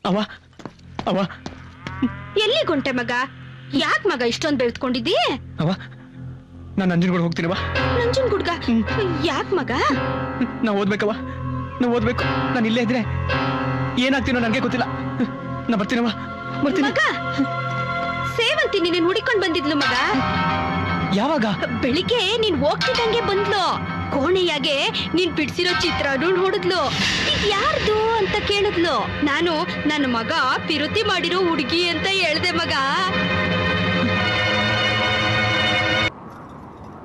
ಅವ ಅವ ಎಲ್ಲಿ ಗೊಂಟೆ ಮಗ? ಯಾಕೆ ಮಗ ಇಷ್ಟೊಂದು ಬೆಳೆದ್ಕೊಂಡಿದ್ದೀ? ಅವ ನಾನು ನಂಜನಗೂಡು ಹೋಗ್ತೀನವ. ನಂಜನಗೂಡ್ಗ? ಯಾಕೆ ಮಗ? ನಾ ಓದ್ಬೇಕವ, ನಾ ಓದ್ಬೇಕು. ನಾನು ಇಲ್ಲೇ ಇದ್ರೆ ಏನಾಗ್ತೀನೋ ನನಗೆ ಗೊತ್ತಿಲ್ಲ. ನಾ ಬರ್ತೀನವ, ಬರ್ತೀನಿ. ಮಗ ಸೇವಂತಿ ನೀನು ಹುಡಿಕೊಂಡು ಬಂದಿದ್ಲು ಮಗ. ಯಾವಾಗ? ಬೆಳಿಗ್ಗೆ ನೀನ್ ಹೋಗ್ತಿದ್ದಂಗೆ ಬಂದ್ಲು. ಕೋಣೆಯಾಗೆ ನೀನ್ ಬಿಡ್ಸಿರೋ ಚಿತ್ರ ಹೊಡೆದ್ಲು. ಇದು ಯಾರ್ದು ಅಂತ ಕೇಳಿದ್ಲು. ನಾನು ನನ್ನ ಮಗ ಪಿರುತಿ ಮಾಡಿರೋ ಹುಡುಗಿ ಅಂತ ಹೇಳ್ದೆ ಮಗ.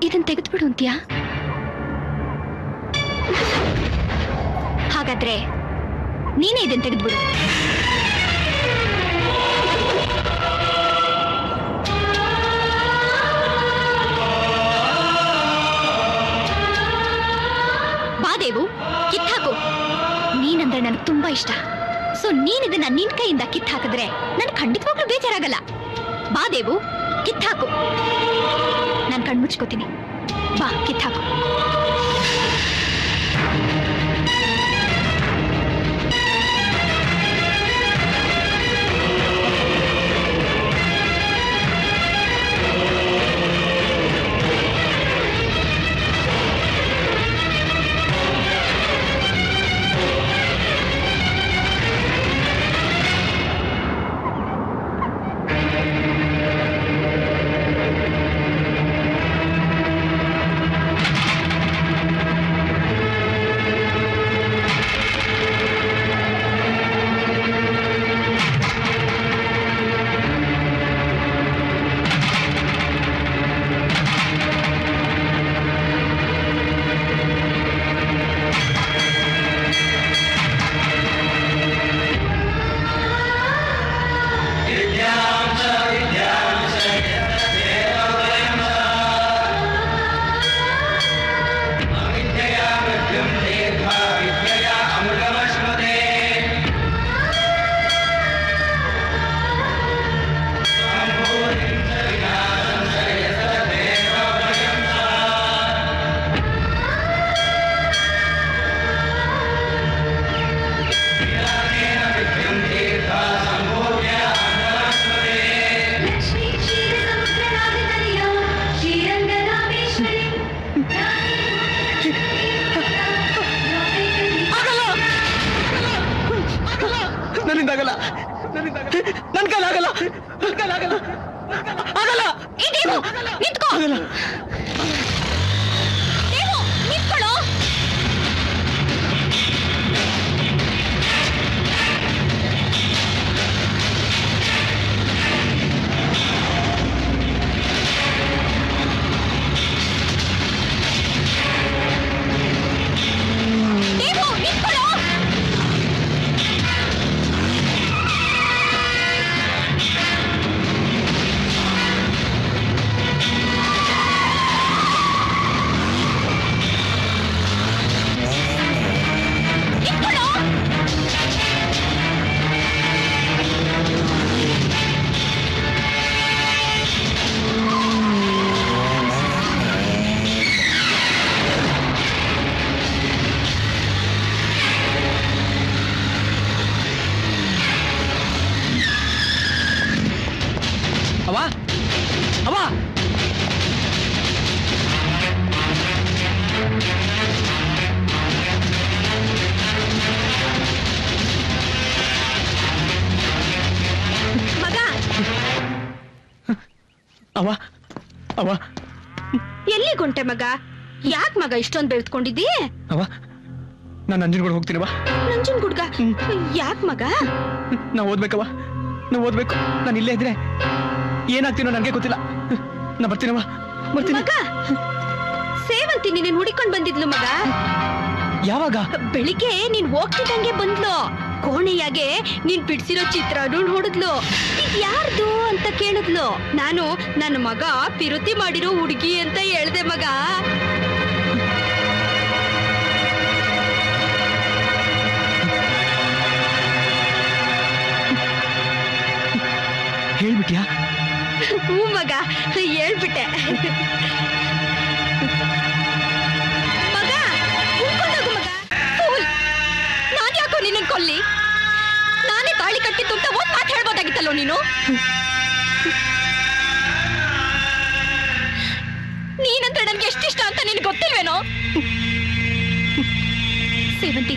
ಇದನ್ ತೆಗೆದ್ಬಿಡು ಅಂತ್ಯಾ? ಹಾಗಾದ್ರೆ ನೀನೇ ಇದನ್ ತೆಗೆದ್ಬಿಡು. ಬಾದೇವು ಕಿತ್ತಾಕು. ನೀನಂದ್ರೆ ನನಗೆ ತುಂಬಾ ಇಷ್ಟ. ಸೊ ನೀನಿದನ್ನ ನಿನ್ ಕೈಯಿಂದ ಕಿತ್ತಾಕಿದ್ರೆ ನನ್ ಖಂಡಿತವಾಗ್ಲೂ ಬೇಜಾರಾಗಲ್ಲ. ಬಾದೇವು ಕಿತ್ತಾಕು. ನಾನು ಕಣ್ಮುಚ್ಕೋತೀನಿ. ಬಾ ಕಿತ್ತಾಕು. ಅವ ಅವ ಎಲ್ಲಿ ಗೊಂಟೆ ಮಗ? ಯಾಕೆ ಮಗ ಇಷ್ಟೊಂದು ಬೆಳೆದ್ಕೊಂಡಿದ್ದೀ? ಅವ ನಾನು ನಂಜನಗೂಡು ಹೋಗ್ತೀನವ. ನಂಜನಗೂಡ್ಗ? ಯಾಕೆ ಮಗ? ನಾ ಓದ್ಬೇಕವ, ನಾ ಓದ್ಬೇಕು. ನಾನು ಇಲ್ಲೇ ಇದ್ರೆ ಏನಾಗ್ತೀನೋ ನನಗೆ ಗೊತ್ತಿಲ್ಲ. ನಾ ಬರ್ತೀನವ, ಬರ್ತೀನಿ. ಮಗ ಸೇವಂತಿ ನೀನು ಹುಡಿಕೊಂಡು ಬಂದಿದ್ಲು ಮಗ. ಯಾವಾಗ? ಬೆಳಿಗ್ಗೆ ನೀನ್ ಹೋಗ್ತಿದ್ದಂಗೆ ಬಂದ್ಲು. ಕೋಣೆಯಾಗೆ ನೀನ್ ಬಿಡ್ಸಿರೋ ಚಿತ್ರ ಹೊಡೆದ್ಲು. ಇದು ಯಾರ್ದು ಅಂತ ಕೇಳಿದ್ಲು. ನಾನು ನನ್ನ ಮಗ ಪಿರುತಿ ಮಾಡಿರೋ ಹುಡುಗಿ ಅಂತ ಹೇಳ್ದೆ ಮಗ. ಹೇಳ್ಬಿಟ್ಯಾ? ಹೂ ಮಗ, ಹೇಳ್ಬಿಟ್ಟೆ. ಮಗ ಉಳ್ಕೊಂಡೋಗು ಮಗ. ನಾನ್ ಯಾಕೋ ನಿನ್ನ ಕೊಲ್ಲಿ? ನಾನೇ ತಾಳಿ ಕಟ್ಟಿತ್ತು ಅಂತ ಒಂದ್ ಮಾತು ಹೇಳ್ಬೋದಾಗಿತ್ತಲ್ಲೋ ನೀನು. ನೀನಂದ್ರೆ ನನ್ಗೆ ಎಷ್ಟಿಷ್ಟ ಅಂತ ನಿನ್ಗೆ ಗೊತ್ತಿಲ್ವೇನೋ. ಸೇವಂತಿ,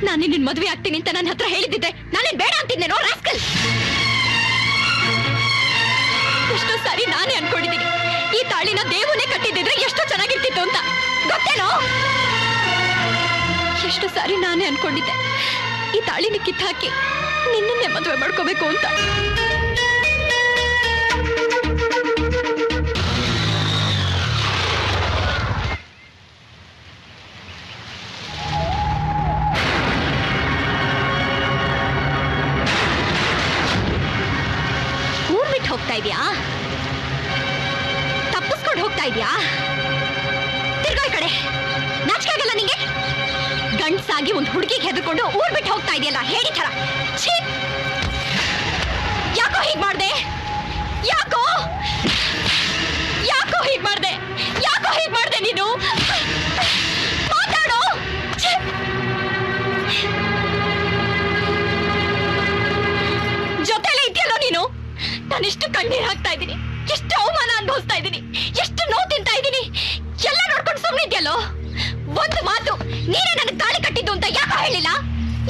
ನಾನು ನಿನ್ನ ಮದುವೆ ಆಗ್ತೀನಿ ಅಂತ ನನ್ನ ಹತ್ರ ಹೇಳಿದ್ದೆ ನಾನೇನ್ ಬೇಡ ಅಂತಿದ್ದೇನೋ ರಾಸ್ಕಲ್. ಎಷ್ಟೋ ಸಾರಿ ನಾನೇ ಅನ್ಕೊಂಡಿದ್ದೀನಿ ಈ ತಾಳಿನ ದೇವನೇ ಕಟ್ಟಿದ್ದಿದ್ರೆ ಎಷ್ಟೋ ಚೆನ್ನಾಗಿರ್ತಿತ್ತು ಅಂತ, ಗೊತ್ತೇನೋ. ಎಷ್ಟು ಸಾರಿ ನಾನೇ ಅನ್ಕೊಂಡಿದ್ದೆ ಈ ತಾಳಿನ ಕಿತ್ತಾಕಿ ನಿನ್ನನ್ನೇ ಮದುವೆ ಮಾಡ್ಕೋಬೇಕು ಅಂತ. ಊರ್ ಬಿಟ್ಟು ಹೋಗ್ತಾ ಇದ್ಯಾ? ತಪ್ಪಿಸ್ಕೊಂಡು ಹೋಗ್ತಾ ಇದ್ಯಾ? ತಿರ್ಗಾ ಈ ಕಡೆ. ನಾಚಿಕಾಗಲ್ಲ ನಿಂಗೆ? ಗಂಡ್ಸಾಗಿ ಒಂದು ಹುಡುಗಿಗೆ ಹೆದರ್ಕೊಂಡು ಊರ್ ಬಿಟ್ಟು ಹೋಗ್ತಾ ಇದೆಯಲ್ಲ ಹೇಳಿ ತರ. ಯಾಕೋ ಹೀಗ್ ಮಾಡ್ದೆ? ಯಾಕೋ ಯಾಕೋ ಹೀಗ್ ಮಾಡ್ದೆ? ಯಾಕೋ ಹೀಗ್ ಮಾಡ್ದೆ ನೀನು? ಮಾತಾಡೋ. ಜೊತೆಲೇ ಇದೆಯಲ್ಲೋ ನೀನು. ನಾನಿಷ್ಟು ಕಣ್ಣೀರ್ ಹಾಕ್ತಾ ಇದ್ದೀನಿ, ಎಷ್ಟು ಅವಮಾನ ಅನುಭವಿಸ್ತಾ ಇದ್ದೀನಿ, ಎಷ್ಟು ನೋವು ತಿಂತಾ ಇದ್ದೀನಿ, ಎಲ್ಲ ನೋಡ್ಕೊಂಡು ಸುಮ್ಮನೆ ಇದೆಯಲ್ಲೋ. ಒಂದು ಮಾತು ನೀನೇ ನನಗೆ ತಾಳಿ ಕಟ್ಟಿದ್ದು ಅಂತ ಯಾಕೋ ಹೇಳಿಲ್ಲ?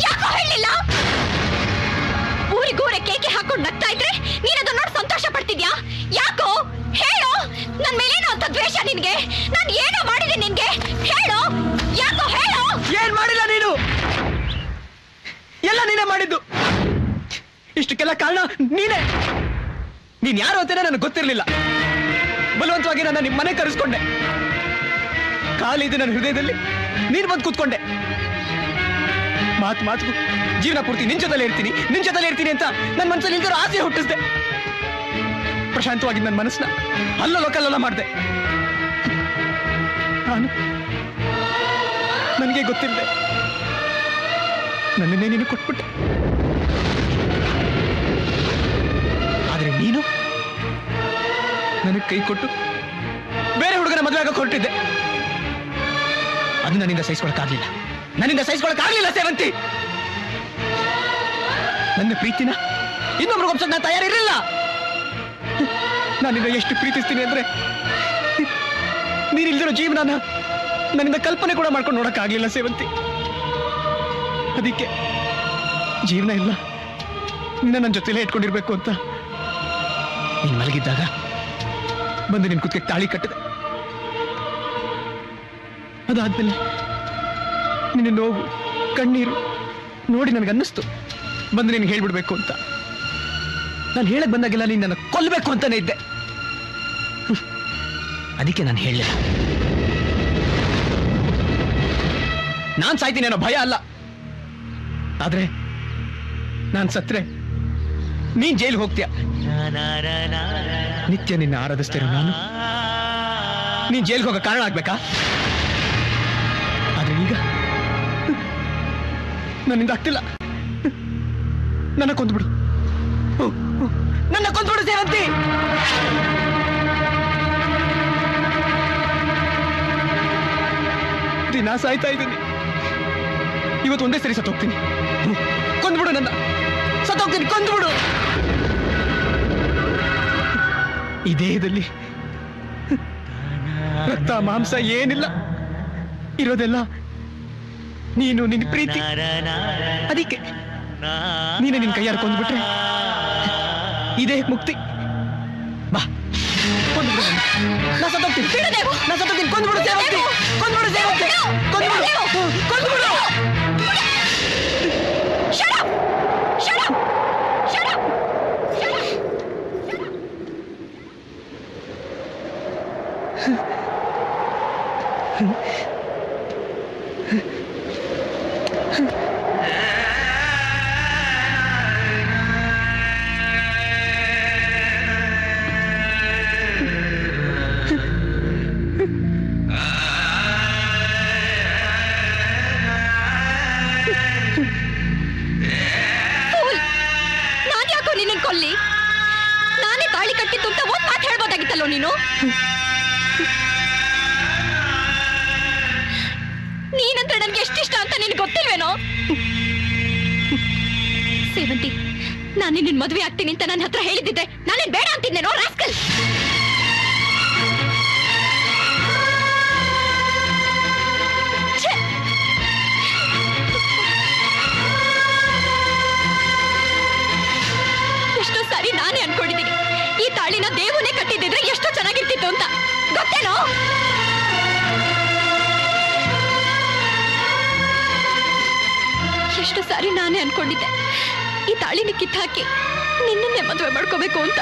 ಯಾಕೋ ಹೇಳಿಲ್ಲ? ಊರಿಗೂರೆ ಕೇಕೆ ಹಾಕೊಂಡು ನಗ್ತಾ ಇದ್ರೆ ನೀನ್ ಅದನ್ನ ನೋಡಿ ಸಂತೋಷ ಪಡ್ತಿದ್ಯಾ? ಯಾಕೋ ಹೇಳು. ನನ್ ಮೇಲೇನೋ ಅಂತ ದ್ವೇಷ ನಿನ್ಗೆ? ನಾನು ಏನೋ ಮಾಡಿದೆ ನಿನ್ಗೆ? ಹೇಳು, ಯಾಕೋ ಹೇಳು. ಏನ್ ಮಾಡಿಲ್ಲ ನೀನು, ಎಲ್ಲ ನೀನೇ ಮಾಡಿದ್ದು. ಇಷ್ಟಕ್ಕೆಲ್ಲ ಕಾರಣ ನೀನೇ. ನೀನ್ ಯಾರು ಅಂತಾನೆ ನನಗೆ ಗೊತ್ತಿರ್ಲಿಲ್ಲ. ಬಲವಂತವಾಗಿ ನನ್ನ ನಿಮ್ಮ ಮನೆ ಕರೆಸ್ಕೊಂಡೆ. ಕಾಲಿದೆ ನನ್ನ ಹೃದಯದಲ್ಲಿ, ನೀನು ಬಂದು ಕೂತ್ಕೊಂಡೆ. ಮಾತು ಜೀವನ ಪೂರ್ತಿ ನಿನ್ ಜೊತೆಲೇ ಇರ್ತೀನಿ ಅಂತ ನನ್ನ ಮನಸ್ಸಲ್ಲಿ ಇಲ್ದಿರೋ ಆಸೆ ಹುಟ್ಟಿಸ್ದೆ. ಪ್ರಶಾಂತವಾಗಿ ನನ್ನ ಮನಸ್ಸನ್ನ ಅಲ್ಲೋಲ ಮಾಡಿದೆ. ನನಗೆ ಗೊತ್ತಿಲ್ಲದೆ ನನ್ನನ್ನೇ ನೀನು ಕೊಟ್ಬಿಟ್ಟೆ. ಆದ್ರೆ ನೀನು ನನಗೆ ಕೈ ಕೊಟ್ಟು ಬೇರೆ ಹುಡುಗನ ಮದುವೆ ಆಗಕ್ಕೆ ಹೊರಟಿದ್ದೆ. ಅದು ನನ್ನಿಂದ ಸಹಿಸ್ಕೊಳಕ್ಕಾಗ್ಲಿಲ್ಲ ಸೇವಂತಿ. ನನ್ನ ಪ್ರೀತಿನ ಇನ್ನೊಬ್ರಿಗೆ ಒಪ್ಸೋಕೆ ನಾನು ತಯಾರಿರಲಿಲ್ಲ. ನಾನಿಂದ ಎಷ್ಟು ಪ್ರೀತಿಸ್ತೀನಿ ಅಂದ್ರೆ ನೀನಿಲ್ದಿರೋ ಜೀವನ ನನ್ನಿಂದ ಕಲ್ಪನೆ ಕೂಡ ಮಾಡ್ಕೊಂಡು ನೋಡಕ್ಕಾಗ್ಲಿಲ್ಲ ಸೇವಂತಿ. ಅದಕ್ಕೆ ಜೀವನ ಇಲ್ಲ, ನಿನ್ನ ನನ್ನ ಜೊತೆಲೇ ಇಟ್ಕೊಂಡಿರ್ಬೇಕು ಅಂತ ನೀನ್ ಮಲಗಿದ್ದಾಗ ಬಂದು ನಿನ್ ಕುತ್ತಿಗೆ ತಾಳಿ ಕಟ್ಟಿದೆ. ಅದಾದ್ಮೇಲೆ ನಿನ್ನ ನೋವು ಕಣ್ಣೀರು ನೋಡಿ ನನಗನ್ನಿಸ್ತು ಬಂದು ನಿನಗೆ ಹೇಳ್ಬಿಡ್ಬೇಕು ಅಂತ. ನಾನು ಹೇಳಕ್ ಬಂದಾಗೆಲ್ಲ ನೀನು ನನ್ನ ಕೊಲ್ಲಬೇಕು ಅಂತಾನೆ ಇದ್ದೆ. ಅದಕ್ಕೆ ನಾನು ಹೇಳಲಿಲ್ಲ. ನಾನು ಸಾಯ್ತೀನಿ ಅನ್ನೋ ಭಯ ಅಲ್ಲ. ಆದ್ರೆ ನಾನು ಸತ್ರೆ ನೀನ್ ಜೈಲಿಗೆ ಹೋಗ್ತೀಯ. ನಿತ್ಯ ನಿನ್ನ ಆರಾಧಿಸ್ತಿರೋ ನಾನು ನೀನ್ ಜೈಲಿಗೆ ಹೋಗೋ ಕಾರಣ ಆಗ್ಬೇಕಾ? ಆದ್ರೆ ಈಗ ನನ್ನಿಂದ ಆಗ್ತಿಲ್ಲ. ನನ್ನ ಕೊಂದ್ಬಿಡು ಸೇವಂತಿ. ದಿನ ಸಾಯ್ತಾ ಇದ್ದೀನಿ. ಇವತ್ತು ಒಂದೇ ಸರಿ ಸತ್ತೋಗ್ತೀನಿ. ಕೊಂದ್ಬಿಡು ನನ್ನ, ಸತ್ತೋಗ್ತೀನಿ, ಕೊಂದ್ಬಿಡು. ಈ ದೇಹದಲ್ಲಿ ರಕ್ತ ಮಾಂಸ ಏನಿಲ್ಲ, ಇರೋದೆಲ್ಲ ನೀನು, ನಿನ್ನ ಪ್ರೀತಿ. ಅದಕ್ಕೆ ನೀನೆ ನಿನ್ ಕೈಯಾರ ಕೊಂದ್ಬಿಟ್ರೆ ಇದೇ ಮುಕ್ತಿ. ಬಾ, ಕೊಂದ್ಬಿಡು. ನಾ ಸತ್ತೋಗ್ತೀನಿ, ಕೊಂದ್ಬಿಡು ಸೇವಂತಿ, ಕೊಂದ್ಬಿಡು ಸೇವಂತಿ, ಕೊಂದ್ಬಿಡು. ಕೊಲ್ಲಿ, ನಾನೇ ತಾಳಿ ಕಟ್ಟಿತ್ತು ಅಂತ ಒಂದ್ ಮಾತು ಹೇಳ್ಬೋದಾಗಿತ್ತಲ್ಲೋ ನೀನು. ನೀನಂದ್ರೆ ನನ್ಗೆ ಎಷ್ಟಿಷ್ಟ ಅಂತ ನಿನ್ಗೆ ಗೊತ್ತಿಲ್ವೇನೋ? ಸೇವಂತಿ, ನಾನು ನಿನ್ನ ಮದುವೆ ಆಗ್ತೀನಿ ಅಂತ ನನ್ನ ಹತ್ರ ಹೇಳಿದ್ದಿದ್ರೆ ನಾನೇನ್ ಬೇಡ ಅಂತಿದ್ದೇನೋ ರಾಸ್ಕಲ್. ಎಷ್ಟೋ ಸಾರಿ ನಾನೇ ಅನ್ಕೊಂಡಿದ್ದೀನಿ ಈ ತಾಳಿನ ದೇವನೇ ಕಟ್ಟಿದ್ದಿದ್ರೆ ಎಷ್ಟೋ ಚೆನ್ನಾಗಿರ್ತಿತ್ತು ಅಂತ, ಗೊತ್ತೇನೋ? ಎಷ್ಟು ಸಾರಿ ನಾನೇ ಅನ್ಕೊಂಡಿದ್ದೆ ಈ ತಾಳಿನ ಕಿತ್ತಾಕಿ ನಿನ್ನನ್ನೇ ಮದುವೆ ಮಾಡ್ಕೋಬೇಕು ಅಂತ.